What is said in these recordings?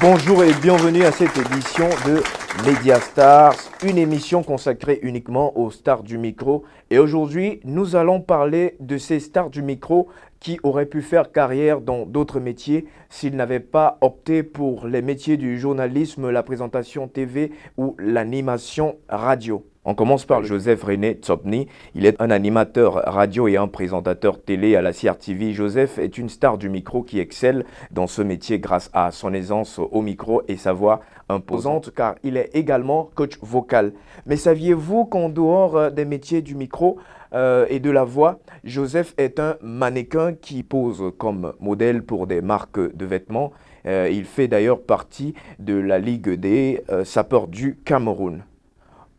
Bonjour et bienvenue à cette édition de Media Stars, une émission consacrée uniquement aux stars du micro. Et aujourd'hui, nous allons parler de ces stars du micro qui auraient pu faire carrière dans d'autres métiers s'ils n'avaient pas opté pour les métiers du journalisme, la présentation TV ou l'animation radio. On commence par Joseph René Tsopny. Il est un animateur radio et un présentateur télé à la CRTV. Joseph est une star du micro qui excelle dans ce métier grâce à son aisance au micro et sa voix imposante car il est également coach vocal. Mais saviez-vous qu'en dehors des métiers du micro et de la voix, Joseph est un mannequin qui pose comme modèle pour des marques de vêtements. Il fait d'ailleurs partie de la Ligue des sapeurs du Cameroun.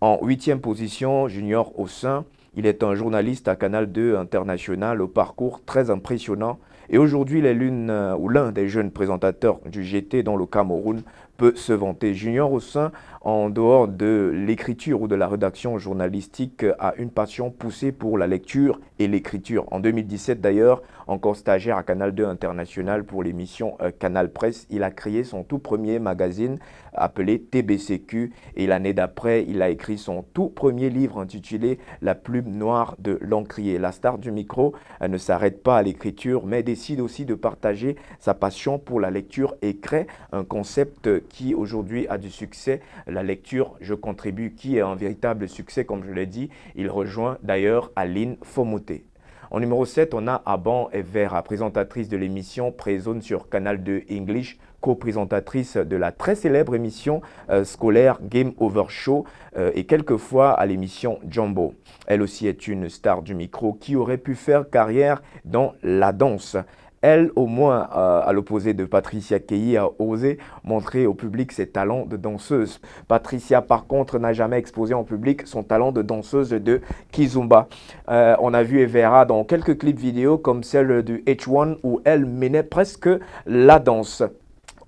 En 8e position, junior au sein, il est un journaliste à Canal 2 International au parcours très impressionnant. Et aujourd'hui, il est l'un des jeunes présentateurs du GT dont le Cameroun peut se vanter. Junior au sein, en dehors de l'écriture ou de la rédaction journalistique, a une passion poussée pour la lecture et l'écriture. En 2017 d'ailleurs, encore stagiaire à Canal 2 International pour l'émission Canal Presse, il a créé son tout premier magazine appelé TBCQ et l'année d'après, il a écrit son tout premier livre intitulé La plume noire de l'encrier. La star du micro ne s'arrête pas à l'écriture mais décide aussi de partager sa passion pour la lecture et crée un concept qui aujourd'hui a du succès. La lecture, je contribue, qui est un véritable succès comme je l'ai dit. Il rejoint d'ailleurs Aline Fomoté. En numéro 7, on a Aban Evera, présentatrice de l'émission Prézone sur Canal 2 English, co-présentatrice de la très célèbre émission scolaire Game Over Show et quelquefois à l'émission Jumbo. Elle aussi est une star du micro qui aurait pu faire carrière dans la danse. Elle, au moins, à l'opposé de Patricia Keyi, a osé montrer au public ses talents de danseuse. Patricia, par contre, n'a jamais exposé en public son talent de danseuse de Kizomba. On a vu Evera dans quelques clips vidéo comme celle du H1 où elle menait presque la danse.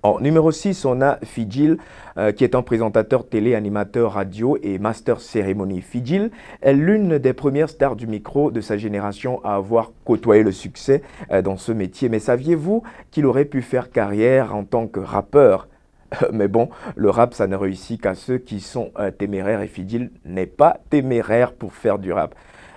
En numéro 6, on a Fidjil, qui est un présentateur télé, animateur radio et master cérémonie. Fidjil est l'une des premières stars du micro de sa génération à avoir côtoyé le succès dans ce métier. Mais saviez-vous qu'il aurait pu faire carrière en tant que rappeur ? Mais bon, le rap, ça ne réussit qu'à ceux qui sont téméraires et Fidjil n'est pas téméraire pour faire du rap.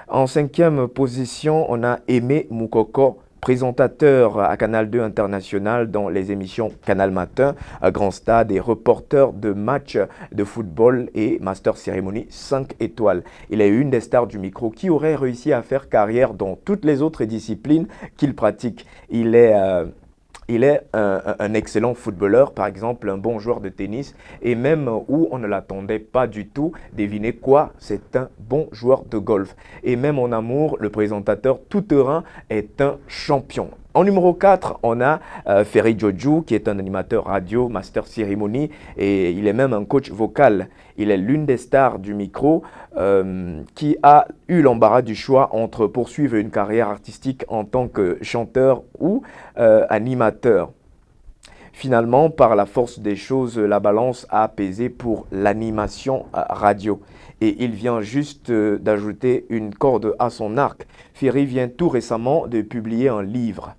En 5e position, on a Aimé Moukoko, présentateur à Canal 2 International dans les émissions Canal Matin, Grand Stade et reporter de matchs de football et master cérémonie 5 étoiles. Il est une des stars du micro qui aurait réussi à faire carrière dans toutes les autres disciplines qu'il pratique. Il est un excellent footballeur, par exemple un bon joueur de tennis et même où on ne l'attendait pas du tout, devinez quoi, c'est un bon joueur de golf. Et même en amour, le présentateur tout-terrain est un champion. En numéro 4, on a Ferry Joju qui est un animateur radio, master cérémonie et il est même un coach vocal. Il est l'une des stars du micro qui a eu l'embarras du choix entre poursuivre une carrière artistique en tant que chanteur ou animateur. Finalement, par la force des choses, la balance a pesé pour l'animation radio. Et il vient juste d'ajouter une corde à son arc. Ferry vient tout récemment de publier un livre.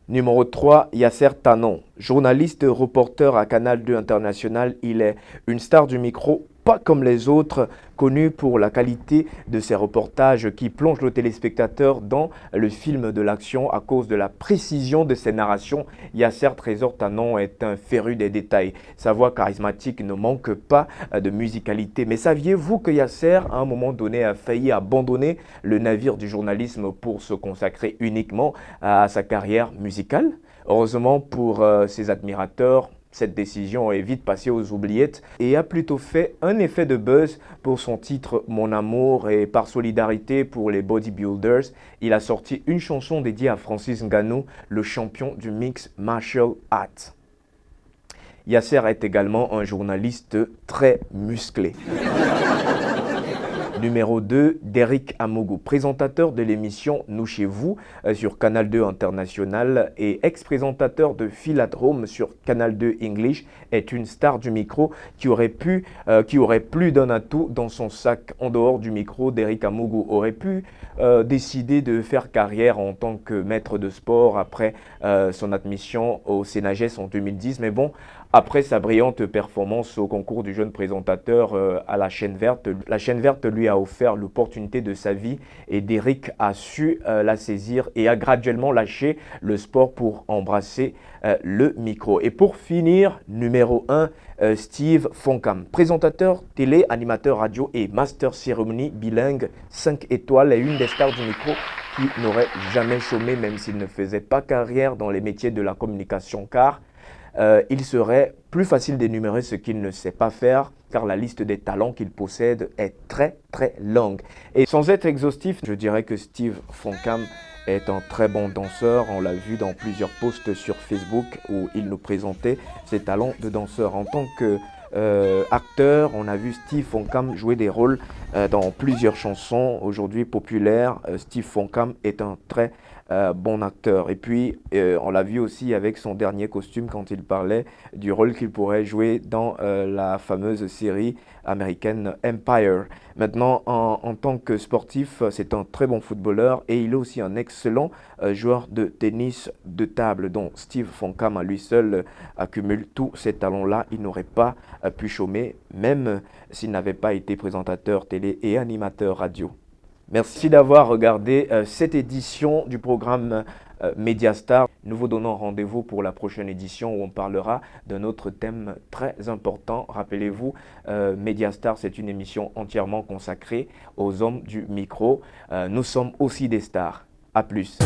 Numéro 3, Yasser Tanon, journaliste reporter à Canal 2 International. Il est une star du micro, pas comme les autres, connu pour la qualité de ses reportages qui plongent le téléspectateur dans le film de l'action à cause de la précision de ses narrations. Yasser Trésor Tanon est un féru des détails. Sa voix charismatique ne manque pas de musicalité. Mais saviez-vous que Yasser, à un moment donné, a failli abandonner le navire du journalisme pour se consacrer uniquement à sa carrière musicale? Heureusement pour ses admirateurs, cette décision est vite passée aux oubliettes et a plutôt fait un effet de buzz pour son titre Mon amour et par solidarité pour les bodybuilders, il a sorti une chanson dédiée à Francis Ngannou, le champion du mix martial arts. Yasser est également un journaliste très musclé. Numéro 2, Derrick Amougou, présentateur de l'émission Nous chez vous sur Canal 2 International et ex-présentateur de Philadrome sur Canal 2 English, est une star du micro qui aurait plus d'un atout dans son sac. En dehors du micro, Derrick Amougou aurait pu décider de faire carrière en tant que maître de sport après son admission au CNAGES en 2010. Mais bon, Après sa brillante performance au concours du jeune présentateur à la chaîne verte lui a offert l'opportunité de sa vie et Derrick a su la saisir et a graduellement lâché le sport pour embrasser le micro. Et pour finir, numéro 1, Steve Foncam, présentateur télé, animateur radio et master cérémonie bilingue 5 étoiles et une des stars du micro qui n'aurait jamais chômé même s'il ne faisait pas carrière dans les métiers de la communication car il serait plus facile d'énumérer ce qu'il ne sait pas faire car la liste des talents qu'il possède est très très longue. Et sans être exhaustif, je dirais que Steve Foncam est un très bon danseur. On l'a vu dans plusieurs posts sur Facebook où il nous présentait ses talents de danseur. En tant que acteur, on a vu Steve Foncam jouer des rôles dans plusieurs chansons aujourd'hui populaires. Steve Foncam est un très bon acteur. Et puis, on l'a vu aussi avec son dernier costume quand il parlait du rôle qu'il pourrait jouer dans la fameuse série américaine Empire. Maintenant, en tant que sportif, c'est un très bon footballeur et il est aussi un excellent joueur de tennis de table dont Steve Foncam à lui seul accumule tous ces talents-là. Il n'aurait pas pu chômer, même s'il n'avait pas été présentateur télé et animateur radio. Merci d'avoir regardé cette édition du programme Mediastar. Nous vous donnons rendez-vous pour la prochaine édition où on parlera d'un autre thème très important. Rappelez-vous, Mediastar, c'est une émission entièrement consacrée aux hommes du micro. Nous sommes aussi des stars. À plus.